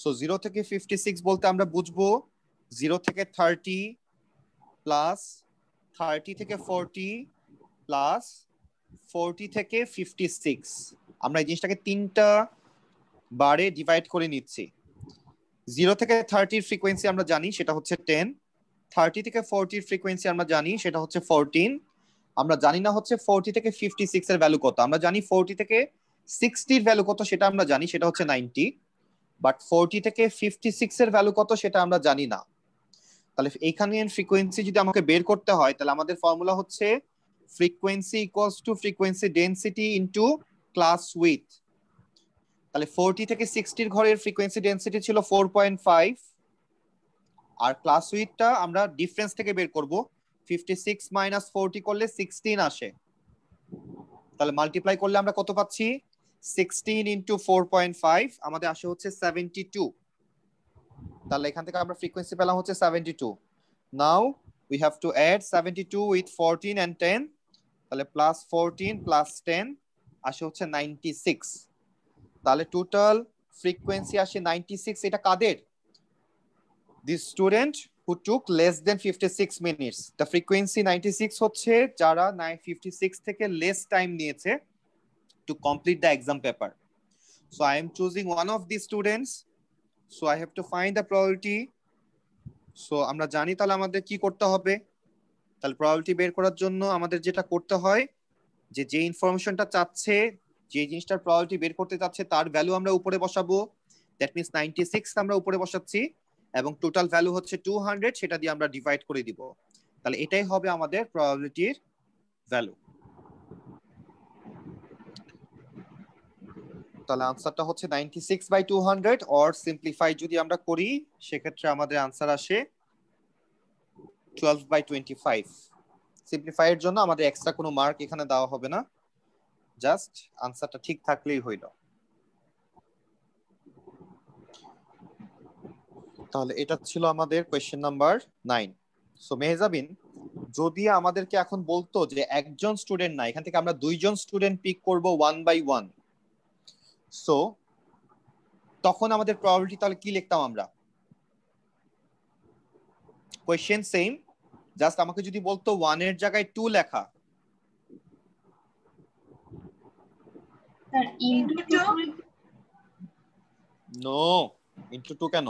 সো 0 থেকে 56 বলতে আমরা বুঝবো 0 থেকে 30 প্লাস 30 থেকে 40 প্লাস 40 থেকে 56। আমরা এই জিনিসটাকে তিনটা বারে ডিভাইড করে নিচ্ছি। 0 থেকে 30 এর ফ্রিকোয়েন্সি আমরা জানি সেটা হচ্ছে 10, 30 থেকে 40 এর ফ্রিকোয়েন্সি আমরা জানি সেটা হচ্ছে 14। আমরা জানি না হচ্ছে 40 থেকে 56 এর ভ্যালু কত। আমরা জানি 40 থেকে 60 এর ভ্যালু কত সেটা আমরা জানি সেটা হচ্ছে 90, বাট 40 থেকে 56 এর ভ্যালু কত সেটা আমরা জানি না। তাহলে এইখানে ফ্রিকোয়েন্সি যদি আমাকে বের করতে হয় তাহলে আমাদের ফর্মুলা হচ্ছে frequency equals to frequency density into class width. তাহলে 40 থেকে 60 এর ঘরের ফ্রিকোয়েন্সি ডেনসিটি ছিল 4.5 আর ক্লাস উইডথটা আমরা ডিফারেন্স থেকে বের করব। 56 মাইনাস 40 করলে 16 আসে। তাহলে মাল্টিপ্লাই করলে আমরা কত পাচ্ছি? 16 ইনটু 4.5 আমাদের আসে হচ্ছে 72। তাহলে এখান থেকে আমরা ফ্রিকোয়েন্সি পেলাম হচ্ছে 72। Now we have to add 72 with 14 and 10। তাহলে প্লাস 14 প্লাস 10 আসে হচ্ছে 96। তাহলে টোটাল ফ্রিকোয়েন্সি আসে 96। এটা কাদের? The student who took less than 56 minutes. The frequency 96 হচ্ছে যারা 56 থেকে less time নিয়েছে to complete the exam paper. So I am choosing one of the students. So I have to find the probability. So আমরা জানি তাহলে আমাদের কি করতে হবে। তাহলে probability বের করার জন্য আমাদের যেটা করতে হয় যে ইনফরমেশনটা চাচ্ছে, যে জিনিসটার probability বের করতে চাচ্ছে তার ভ্যালু আমরা উপরে বসাবো। That means 96 আমরা উপরে বসাচ্ছি এবং টোটাল ভ্যালু হচ্ছে 200, সেটা দিয়ে আমরা ডিভাইড করে দিব। তাহলে এটাই হবে আমাদের প্রবাবিলিটির ভ্যালু। তাহলে আনসারটা হচ্ছে 96/200, অর সিম্পলিফাই যদি আমরা করি সেক্ষেত্রে আমাদের আনসার আসে 12/25। সিম্পলিফাই এর জন্য আমাদের এক্সট্রা কোনো মার্ক এখানে দেওয়া হবে না, জাস্ট আনসারটা ঠিক থাকলেই হইল। তাহলে এটা ছিল আমাদের কোয়েশ্চেন নাম্বার 9। সো মেহজাবিন, যদি আমাদেরকে এখন বলতো যে একজন স্টুডেন্ট না, এখান থেকে আমরা দুইজন স্টুডেন্ট পিক করব 1 by 1, সো তখন আমাদের প্রবাবিলিটি তাহলে কি লিখতাম আমরা? কোয়েশ্চেন সেম, জাস্ট আমাকে যদি বলতো 1 এর জায়গায় 2 লেখা, নো ইনটু 2 কেন?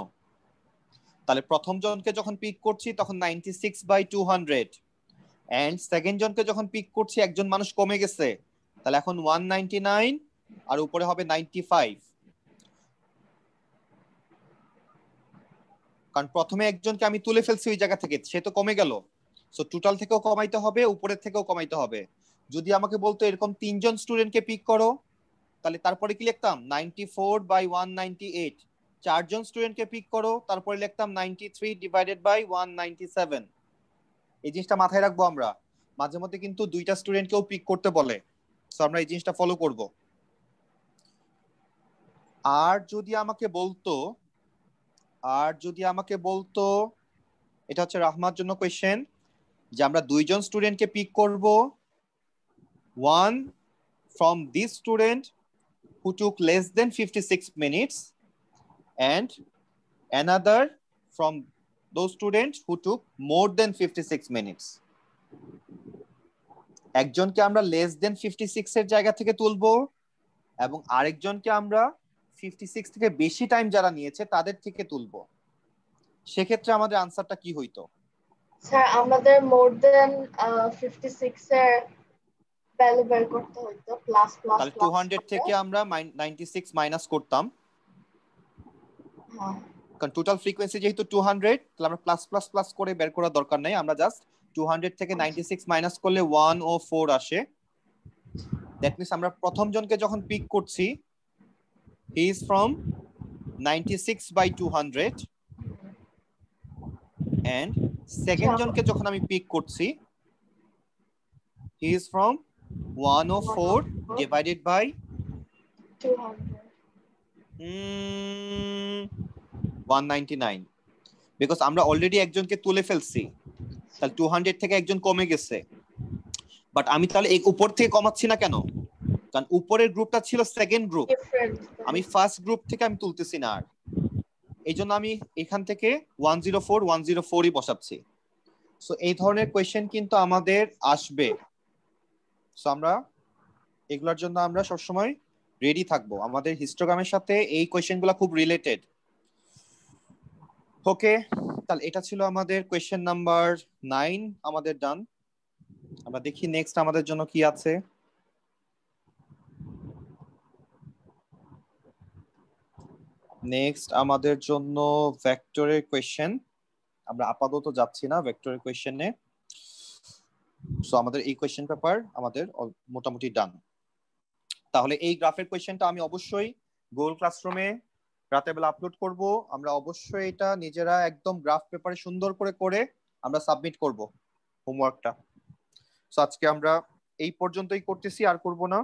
তাহলে প্রথম জনকে যখন পিক করছি তখন 96/200 এন্ড সেকেন্ড জনকে যখন পিক করছি একজন মানুষ কমে গেছে, তাহলে এখন 199 আর উপরে হবে 95, কারণ প্রথমে একজনকে আমি তুলে ফেলছি ওই জায়গা থেকে, সে তো কমে গেল। সো টোটাল থেকেও কমাইতে হবে, উপরের থেকেও কমাইতে হবে। যদি আমাকে বলতো এরকম তিনজন স্টুডেন্টকে পিক করো, তাহলে তারপরে কি লিখতাম 94/198। চারজন স্টুডেন্টকে পিক করো, তারপরে লিখতাম 93/197। এই জিনিসটা মাথায় রাখবো আমরা। মাঝে মধ্যে কিন্তু দুইটা স্টুডেন্টকেও পিক করতে বলে, সো আমরা এই জিনিসটা ফলো করব। আর যদি আমাকে বলতো এটা হচ্ছে রাহমার জন্য কোয়েশ্চেন, যে আমরা দুইজন স্টুডেন্টকে পিক করব, one from this student who took less than 56 minutes and another from those students who took more than 56 minutes. একজনকে আমরা less than 56 এর জায়গা থেকে তুলবো এবং আরেকজনকে আমরা 56 থেকে বেশি টাইম যারা নিয়েছে তাদের থেকে তুলবো। সেক্ষেত্রে আমাদের আনসারটা কি হইতো? স্যার আমাদের মোর দেন 56 এর ভ্যালু বের করতে হতো, প্লাস প্লাস তাহলে 200 থেকে আমরা 96 মাইনাস করতাম, কারণ টোটাল ফ্রিকোয়েন্সি যেহেতু 200, তাহলে আমরা প্লাস প্লাস প্লাস করে বের করার দরকার নাই। আমরা জাস্ট 200 থেকে 96 মাইনাস করলে 104 আসে। দ্যাট মিন্স আমরা প্রথম জনকে যখন পিক করছি he is from 96/200 and second জনকে যখন আমি পিক করছি He is from 104 divided by 200. 199 because আমরা অলরেডি একজনকে তুলে ফেলছি, তাহলে 200 থেকে একজন কমে গেছে। বাট আমি তাহলে এই উপর থেকে কমাচ্ছি না কেন? কারণ উপরের গ্রুপটা ছিল সেকেন্ড গ্রুপ, Different. আমি ফার্স্ট গ্রুপ থেকে আমি তুলতেছি না আর, এই জন্য আমি এখান থেকে 104ই বসাচ্ছি। সো এই ধরনের কোয়েশ্চেন কিন্তু আমাদের আসবে। সো আমরা এগুলোর জন্য আমরা সবসময় রেডি থাকবো। আমাদের হিস্টোগ্রামের সাথে এই কোয়েশ্চেনগুলো খুব রিলেটেড। ওকে, তাহলে এটা ছিল আমাদের কোয়েশ্চেন নাম্বার 9 আমাদের ডান। আমরা দেখি নেক্সট আমাদের জন্য কি আছে। নেক্সট আমাদের জন্য ভেক্টরের কোয়েশ্চেন, আমরা আপাতত যাচ্ছি না ভেক্টরের কোয়েশ্চেনে। সো আমাদের এই কোয়েশ্চেন পেপার আমাদের মোটামুটি ডান। তাহলে এই গ্রাফের কোয়েশ্চেনটা আমি অবশ্যই গুগল ক্লাসরুমে রাতের বেলা আপলোড করব। আমরা অবশ্যই এটা নিজেরা একদম গ্রাফ পেপারে সুন্দর করে আমরা সাবমিট করব হোমওয়ার্কটা। সো আজকে আমরা এই পর্যন্তই করতেছি, আর করব না।